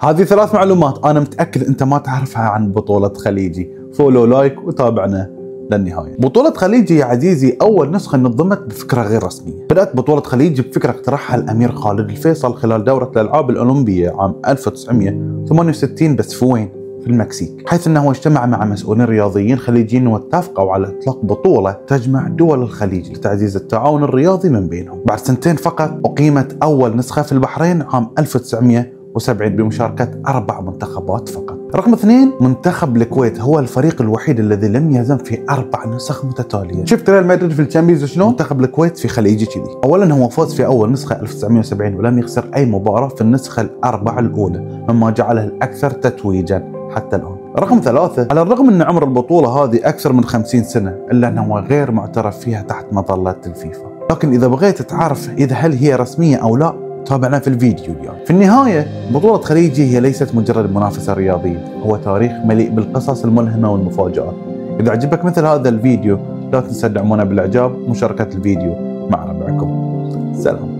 هذه 3 معلومات أنا متأكد أنت ما تعرفها عن بطولة خليجي. فولو لايك وتابعنا للنهاية. بطولة خليجي يا عزيزي أول نسخة نظمت بفكرة غير رسمية. بدأت بطولة خليجي بفكرة اقترحها الأمير خالد الفيصل خلال دورة الألعاب الأولمبية عام 1968 بس في وين؟ في المكسيك، حيث أنه اجتمع مع مسؤولين رياضيين خليجيين واتفقوا على إطلاق بطولة تجمع دول الخليج لتعزيز التعاون الرياضي من بينهم. بعد 2 سنين فقط أقيمت أول نسخة في البحرين عام 1970 بمشاركة 4 منتخبات فقط. رقم 2 منتخب الكويت هو الفريق الوحيد الذي لم يهزم في 4 نسخ متتالية. شفت ريال مدريد في الشامبيونز شلون؟ منتخب الكويت في خليجي كذي. اولا هو فاز في اول نسخة 1970 ولم يخسر اي مباراة في النسخة ال4 الاولى، مما جعله الاكثر تتويجا حتى الان. رقم 3 على الرغم ان عمر البطولة هذه اكثر من 50 سنة الا انه غير معترف فيها تحت مظلة الفيفا. لكن اذا بغيت تعرف اذا هل هي رسمية او لا تابعنا في الفيديو اليوم. في النهاية بطولة خليجي هي ليست مجرد منافسة رياضية، هو تاريخ مليء بالقصص الملهمة والمفاجآت. إذا عجبك مثل هذا الفيديو لا تنسى تدعمونا بالإعجاب ومشاركة الفيديو مع ربعكم. سلام.